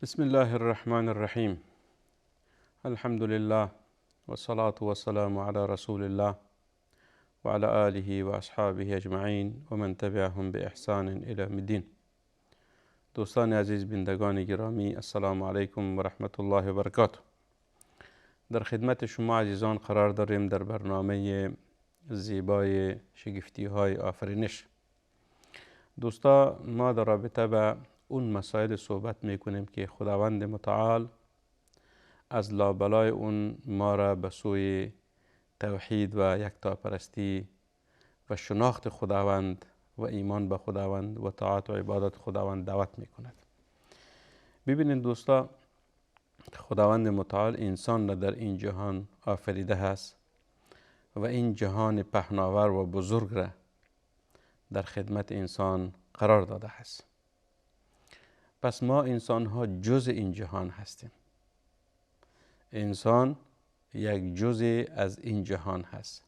بسم الله الرحمن الرحیم. الحمد لله والصلاة والسلام على رسول الله وعلى آله وأصحابه اجمعین و من تبعهم بإحسان إلى یوم الدین. دوستان عزیز، بینندگان گرامی، السلام علیکم و رحمت الله و برکاته. در خدمت شما عزیزان قرار داریم در برنامه زیبای شگفتی های آفرینش. دوستا، ما در رابطه به اون مسائل صحبت میکنیم که خداوند متعال از لابلای اون ما را به سوی توحید و یکتاپرستی و شناخت خداوند و ایمان به خداوند و طاعت و عبادت خداوند دعوت میکند. ببینید دوستا، خداوند متعال انسان را در این جهان آفریده است و این جهان پهناور و بزرگ را در خدمت انسان قرار داده است. پس ما انسان ها جز این جهان هستیم. انسان یک جزء از این جهان هست،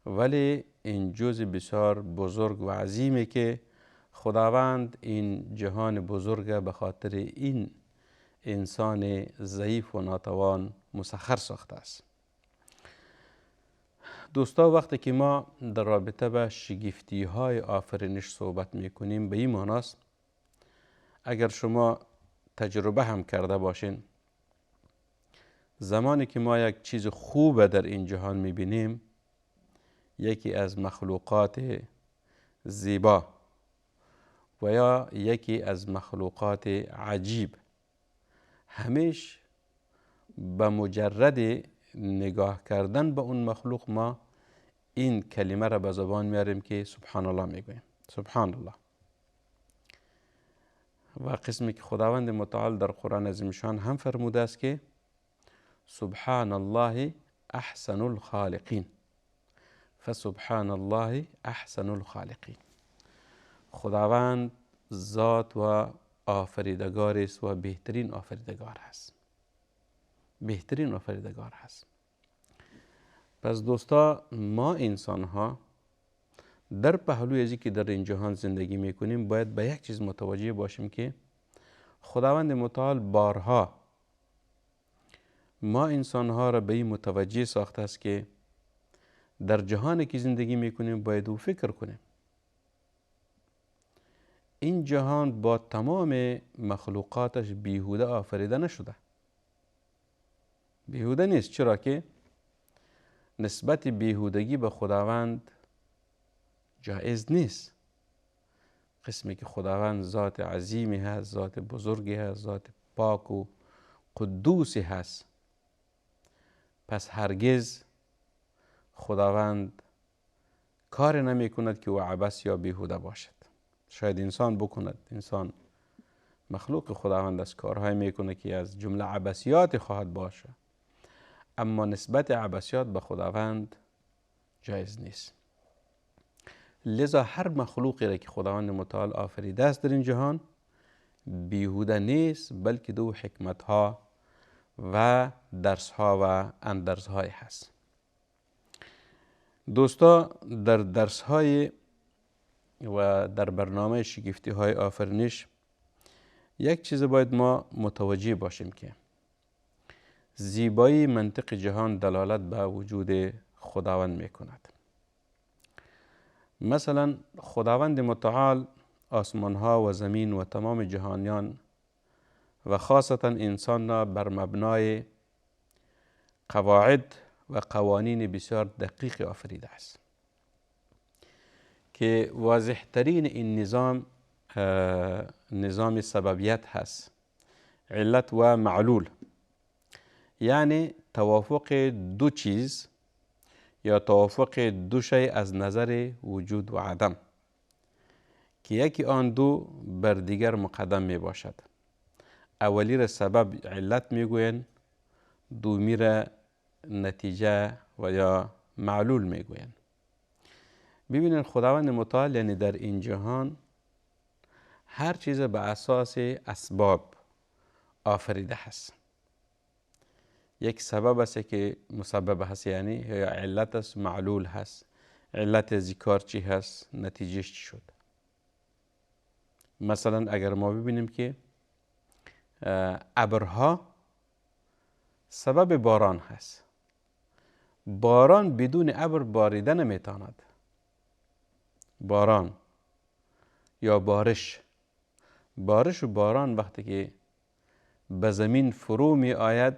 ولی این جزء بسیار بزرگ و عظیمه که خداوند این جهان بزرگ به خاطر این انسان ضعیف و ناتوان مسخر ساخته است. دوستا، وقتی که ما در رابطه به شگفتی های آفرینش صحبت میکنیم، به این معناست اگر شما تجربه هم کرده باشین، زمانی که ما یک چیز خوب در این جهان میبینیم، یکی از مخلوقات زیبا و یا یکی از مخلوقات عجیب، همیشه به مجرد نگاه کردن به اون مخلوق ما این کلمه را به زبان میاریم که سبحان الله میگویم. سبحان الله. و قسمی که خداوند متعال در قرآن عظیمشان هم فرموده است که سبحان الله احسن الخالقین، فسبحان الله احسن الخالقین. خداوند ذات و آفریدگار است و بهترین آفریدگار است. بهترین آفریدگار است. پس دوستا، ما انسان ها در پهلوی ازی که در این جهان زندگی میکنیم باید به یک چیز متوجه باشیم که خداوند متعال بارها ما انسان ها را به این متوجه ساخته است که در جهانی که زندگی میکنیم باید او فکر کنیم. این جهان با تمام مخلوقاتش بیهوده آفریده نشده. بیهوده نیست، چرا که نسبت بیهودگی به خداوند جایز نیست. قسمی که خداوند ذات عظیمی هست، ذات بزرگی هست، ذات پاک و قدوسی هست، پس هرگز خداوند کار نمی کند که او عبث یا بیهوده باشد. شاید انسان بکند، انسان مخلوق خداوند است، کارهای میکنه که از جمله عبثیات خواهد باشه، اما نسبت عبثیات به خداوند جایز نیست. لذا هر مخلوقی را که خداوند متعال آفریده است در این جهان بیهوده نیست، بلکه دو حکمت ها و درس ها و اندرز های هست. دوستا، در درس های و در برنامه شگفتی های آفرینش یک چیز باید ما متوجه باشیم که زیبایی منطق جهان دلالت به وجود خداوند میکند. مثلا خداوند متعال آسمان ها و زمین و تمام جهانیان و خاصتا انسان را بر مبنای قواعد و قوانین بسیار دقیق آفریده است که واضح ترین این نظام سببیت هست، علت و معلول، یعنی توافق دو چیز یا توافق دو شیء از نظر وجود و عدم که یکی آن دو بر دیگر مقدم می باشد. اولی را سبب علت می گوین، دومی را نتیجه و یا معلول می گوین. ببینید خداوند متعال یعنی در این جهان هر چیز به اساس اسباب آفریده هست. یک سبب است که مسبب هست، یعنی یا علت است، معلول هست. علت از کار چی هست، نتیجهش چی شد. مثلا اگر ما ببینیم که ابرها سبب باران هست. باران بدون ابر باریده نمیتواند. باران یا بارش و باران وقتی که به زمین فرو می آید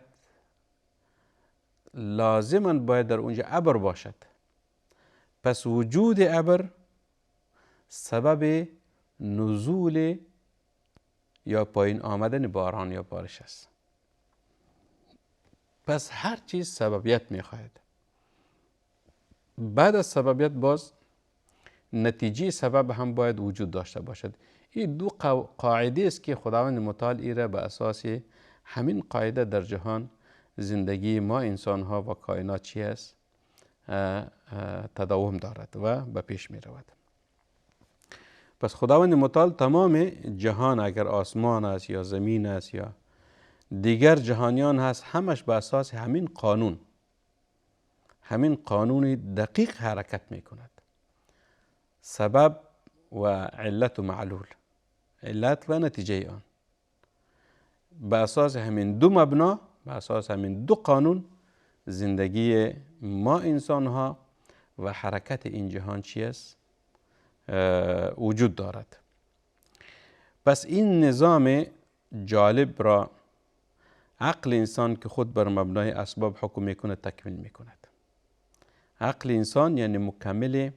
لازما باید در اونجا ابر باشد. پس وجود ابر سبب نزول یا پایین آمدن باران یا بارش است. پس هر چیز سببیت می خواهد. بعد از سببیت باز نتیجه سبب هم باید وجود داشته باشد. این دو قاعده است که خداوند متعال ایره به اساس همین قاعده در جهان زندگی ما انسان ها و کائنات چی است؟ تداوم دارد و به پیش می رود. پس خداوند متعال تمام جهان، اگر آسمان است یا زمین است یا دیگر جهانیان هست، همش به اساس همین قانون دقیق حرکت می کند. سبب و علت و معلول، علت و نتیجه آن، به اساس همین دو مبنا، به اساس همین دو قانون زندگی ما انسان ها و حرکت این جهان چی است؟ وجود دارد. پس این نظام جالب را عقل انسان که خود بر مبنای اسباب حکم میکنه تکمیل میکند. عقل انسان یعنی مکمل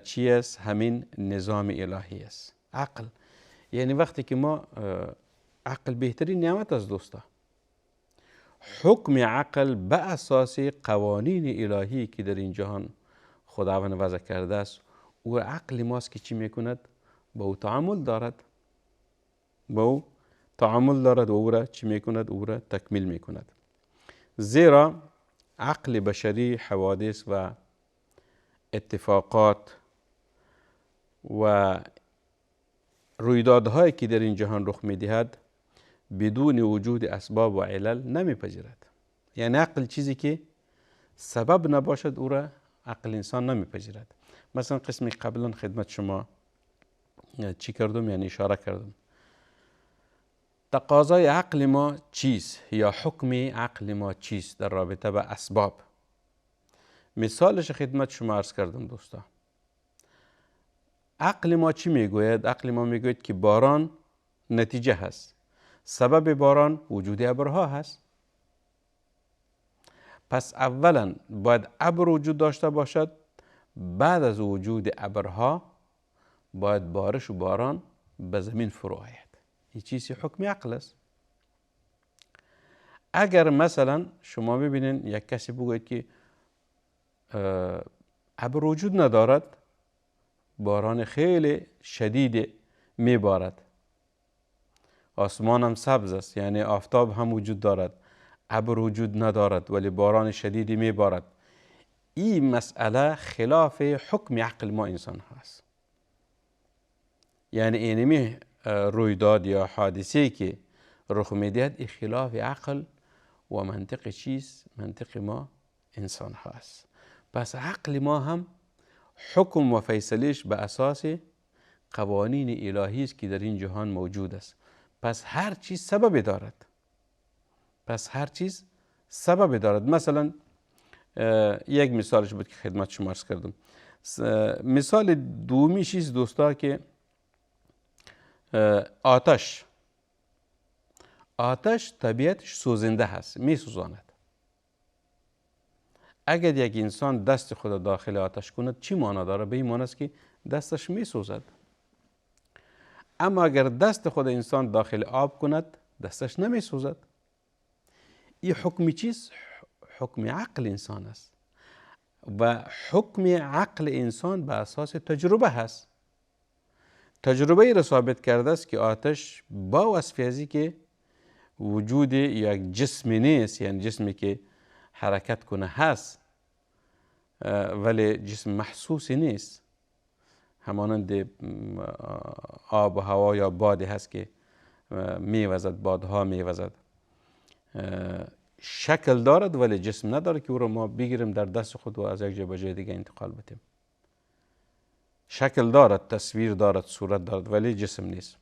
چی است؟ همین نظام الهی است. عقل یعنی وقتی که ما عقل بهترین نعمت است دوستا. حکم عقل به اساس قوانین الهی که در این جهان خداوند وضع کرده است، او عقل ماست که چی میکند؟ با او تعامل دارد، و او را چی میکند؟ او را تکمیل میکند. زیرا عقل بشری حوادث و اتفاقات و رویدادهایی که در این جهان رخ میدهد بدون وجود اسباب و علل نمیپذیرد. یعنی عقل چیزی که سبب نباشد او را عقل انسان نمیپذیرد. مثلا قسمی قبلا خدمت شما چی کردم؟ یعنی اشاره کردم تقاضای عقل ما چیست یا حکم عقل ما چیست در رابطه به اسباب. مثالش خدمت شما عرض کردم دوستا. عقل ما چی میگوید؟ عقل ما میگوید که باران نتیجه هست، سبب باران وجود ابرها هست. پس اولا باید ابر وجود داشته باشد، بعد از وجود ابرها باید بارش و باران به زمین فرو آید. این چیزی حکم عقل است. اگر مثلا شما ببینین یک کسی بگوید که ابر وجود ندارد، باران خیلی شدید میبارد، آسمان هم سبز است یعنی آفتاب هم وجود دارد، ابر وجود ندارد ولی باران شدیدی میبارد، این مسئله خلاف حکم عقل ما انسان هست. یعنی اینمی رویداد یا حادثه که رخ میدهد این خلاف عقل و منطق چیست؟ منطق ما انسان هست. پس عقل ما هم حکم و فیصلش به اساس قوانین الهی است که در این جهان موجود است. پس هر چیز سبب دارد. مثلا یک مثالش بود که خدمت شما عرض کردم. مثال دومیش است دوستا که آتش طبیعتش سوزنده هست، می سوزاند. اگر یک انسان دست خود داخل آتش کند چی معنا داره؟ به این معنی است که دستش می سوزد. اما اگر دست خود انسان داخل آب کند دستش نمی سوزد. این حکم چیست؟ حکم عقل انسان است و حکم عقل انسان به اساس تجربه هست. تجربه ای را ثابت کرده است که آتش با وصف ازی که وجود یک جسم نیست، یعنی جسمی که حرکت کنه هست ولی جسم محسوسی نیست، همانند آب و هوا یا بادی هست که میوزد، بادها میوزد، شکل دارد ولی جسم نداره که او را ما بگیریم در دست خود و از یک جای به جای دیگه انتقال بدیم. شکل دارد، تصویر دارد، صورت دارد ولی جسم نیست.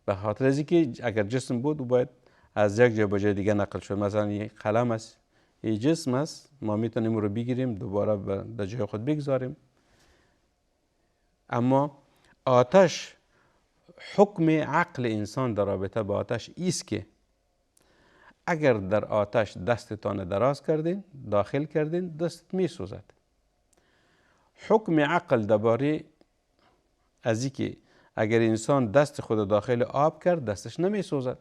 به خاطر از اینکه اگر جسم بود او باید از یک جای به جای دیگه نقل شد. مثلا یک قلم است، این جسم است، ما میتونیم رو بگیریم دوباره در جای خود بگذاریم. اما آتش، حکم عقل انسان در رابطه با آتش ایست که اگر در آتش دستتان دراز کردین، داخل کردین، دست می سوزد. حکم عقل درباره از اینکه اگر انسان دست خود داخل آب کرد دستش نمی سوزد.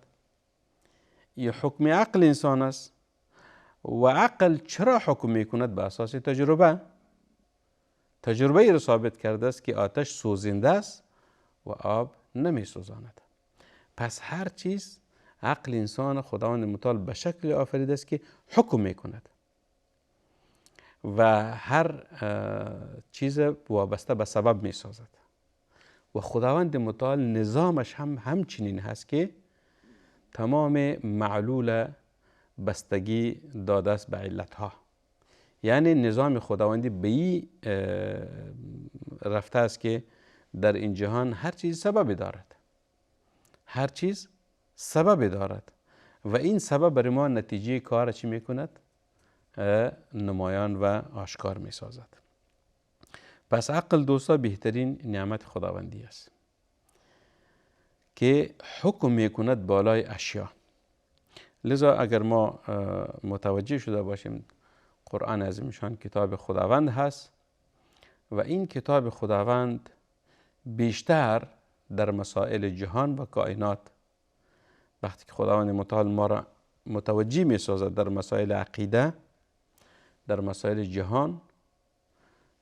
این حکم عقل انسان است. و عقل چرا حکم می کند؟ به اساس تجربه. تجربه ای را ثابت کرده است که آتش سوزنده است و آب نمی سوزاند. پس هر چیز عقل انسان خداوند متعال به شکل آفریده است که حکم می کند و هر چیز وابسته به سبب می سازد. و خداوند متعال نظامش هم همچنین هست که تمام معلول بستگی داده است به علتها. یعنی نظام خداوندی به این رفته است که در این جهان هر چیز سبب دارد. هر چیز سبب دارد و این سبب برای ما نتیجه کار چی می کند؟ نمایان و آشکار می سازد. پس عقل دوستا بهترین نعمت خداوندی است که حکم می کند بالای اشیا. لذا اگر ما متوجه شده باشیم قرآن عظیمشان کتاب خداوند هست و این کتاب خداوند بیشتر در مسائل جهان و کائنات، وقتی که خداوند متعال ما را متوجه می سازد در مسائل عقیده، در مسائل جهان،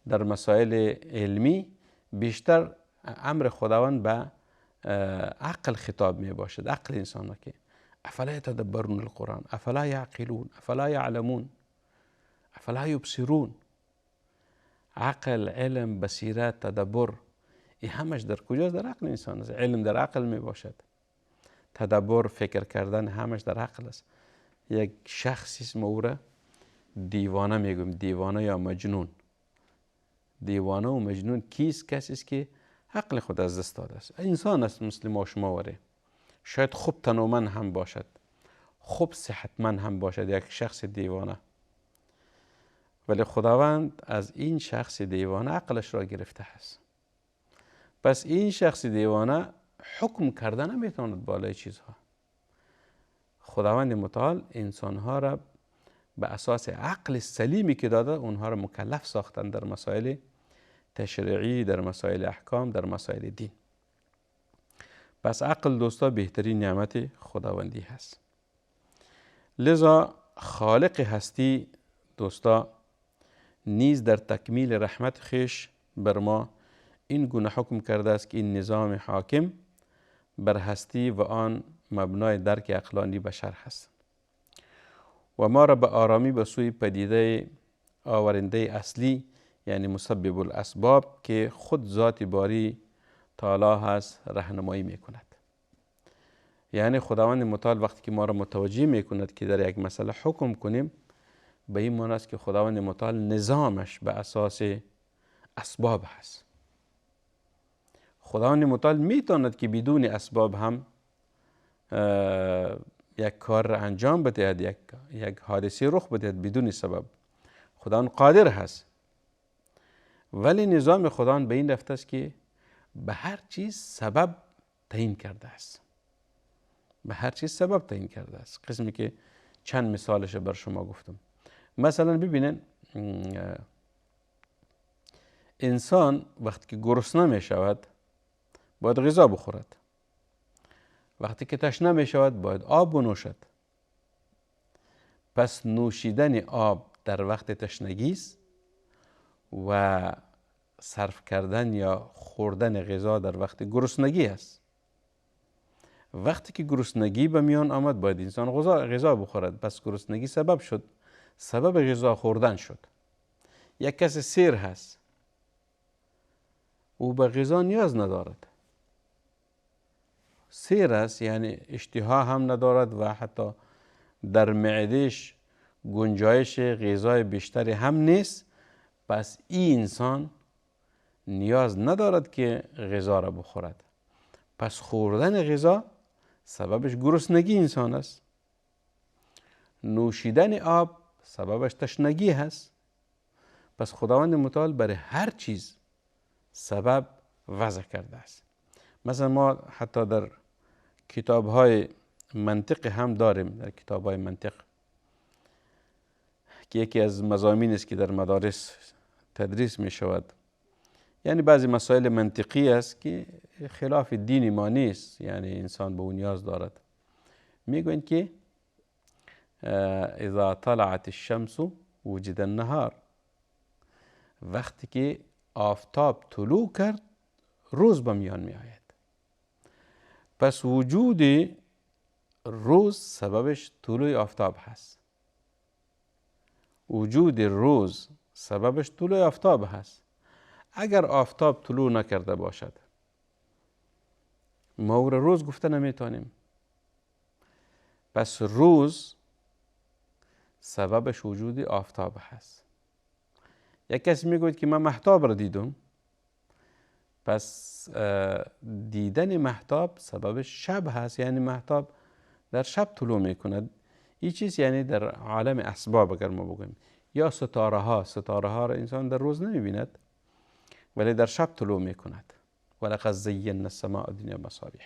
در مسائل علمی، بیشتر امر خداوند به عقل خطاب می باشد. عقل انسان ها که افلا یتدبرون القرآن، افلا یعقلون، افلا یعلمون، افلا یبصرون. عقل، علم، بصیرت، تدبر، این همش در کجاست؟ در عقل انسان است. علم در عقل می باشد، تدبر، فکر کردن، همش در عقل است. یک شخصی اسم او را دیوانه میگویم، دیوانه یا مجنون. دیوانه و مجنون کیست؟ کسی است که عقل خود از دست داده است. انسان است مثل ما شما وره، شاید خوب تنومند هم باشد، خوب صحتمند هم باشد، یک شخص دیوانه، ولی خداوند از این شخص دیوانه عقلش را گرفته است. پس این شخص دیوانه حکم کرده نمیتواند بالای چیزها. خداوند متعال انسانها را به اساس عقل سلیمی که داده اونها را مکلف ساختن در مسائل تشریعی، در مسائل احکام، در مسائل دین. پس عقل دوستا بهترین نعمت خداوندی هست. لذا خالق هستی دوستا نیز در تکمیل رحمت خویش بر ما این گونه حکم کرده است که این نظام حاکم بر هستی و آن مبنای درک عقلانی بشر هست و ما را به آرامی به سوی پدیده آورنده اصلی یعنی مسبب الاسباب که خود ذات باری تعالی هست راهنمایی می کند. یعنی خداوند متعال وقتی که ما را متوجه می کند که در یک مسئله حکم کنیم، به این معنی است که خداوند متعال نظامش به اساس اسباب هست. خداوند متعال میتواند که بدون اسباب هم یک کار را انجام بدهد، یک حادثه رخ بدهد بدون سبب. خداوند قادر هست، ولی نظام خداوند به این رفته است که به هر چیز سبب تعیین کرده است. به هر چیز سبب تعیین کرده است. قسمی که چند مثالش بر شما گفتم. مثلا ببینن انسان وقتی که گرسنه می شود باید غذا بخورد، وقتی که تشنه می شود باید آب بنوشد. پس نوشیدن آب در وقت تشنگی است و صرف کردن یا خوردن غذا در وقت گرسنگی است. وقتی که گرسنگی به میان آمد باید انسان غذا بخورد. پس گرسنگی سبب شد، سبب غذا خوردن شد. یک کس سیر هست، او به غذا نیاز ندارد، سیر است، یعنی اشتها هم ندارد و حتی در معدهش گنجایش غذای بیشتری هم نیست. پس این انسان نیاز ندارد که غذا را بخورد. پس خوردن غذا سببش گرسنگی انسان است. نوشیدن آب سببش تشنگی هست. پس خداوند متعال برای هر چیز سبب وضع کرده است. مثلا ما حتی در کتاب های منطق هم داریم، در کتاب های منطق که یکی از مضامین است که در مدارس تدریس می شود، یعنی بعضی مسائل منطقی است که خلاف دین ما نیست، یعنی انسان به اون نیاز دارد. میگوین که اذا طلعت الشمس وجد النهار، وقتی که آفتاب طلوع کرد روز به میان می آید. پس وجود روز سببش طلوع آفتاب هست. وجود روز سببش طلوع آفتاب هست. اگر آفتاب طلوع نکرده باشد ما روز گفته نمیتونیم. پس روز سببش وجود آفتاب هست. یک کسی میگوید که من مهتاب را دیدم، پس دیدن مهتاب سببش شب هست، یعنی مهتاب در شب طلوع میکند. این چیز یعنی در عالم اسباب اگر ما بگویم، یا ستاره ها را انسان در روز نمیبیند ولی در شب طلوع میکند. ولقد زینا السماء الدنیا بمصابیح،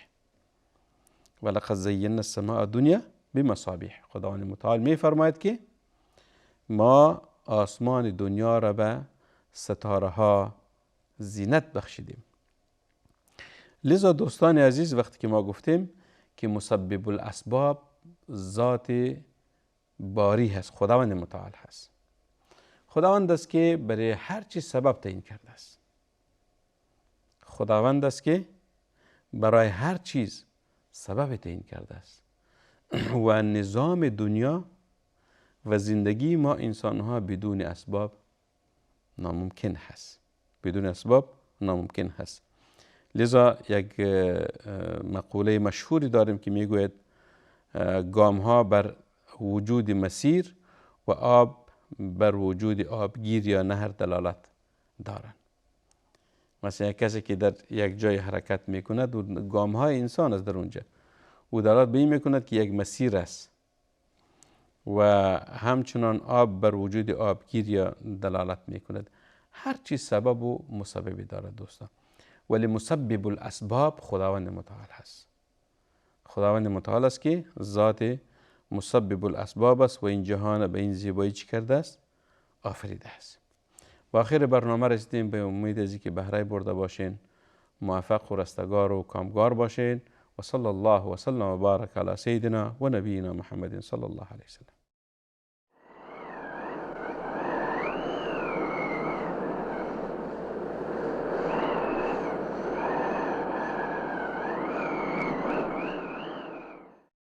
ولقد زینا السماء الدنیا بمصابیح. خداوند متعال میفرماید که ما آسمان دنیا را به ستاره ها زینت بخشیدیم. لذا دوستان عزیز، وقتی که ما گفتیم که مسبب الاسباب ذات باری هست، خداوند متعال هست. خداوند است که برای هر چیز سبب تعیین کرده است. خداوند است که برای هر چیز سبب تعیین کرده است و نظام دنیا و زندگی ما انسان ها بدون اسباب ناممکن هست. بدون اسباب ناممکن هست. لذا یک مقوله مشهوری داریم که میگوید گام ها بر وجود مسیر و آب بر وجود آبگیر یا نهر دلالت دارند. مثلا یک کسی که در یک جای حرکت میکند و گام های انسان است در اونجا، او دلالت به این میکند که یک مسیر است و همچنان آب بر وجود آبگیر یا دلالت میکند. هر چیز سبب و مسببی دارد دوستان، ولی مسبب الاسباب خداوند متعال هست. خداوند متعال است که ذات مسبب الاسباب است و این جهان به این زیبایی چی کرده است؟ آفریده است. و آخر برنامه رسیدیم. به امید از که بهره برده باشین، موفق و رستگار و کامگار باشین. و صلی الله و سلم و بارک علی سیدنا و نبینا محمد صلی الله علیه وسلم.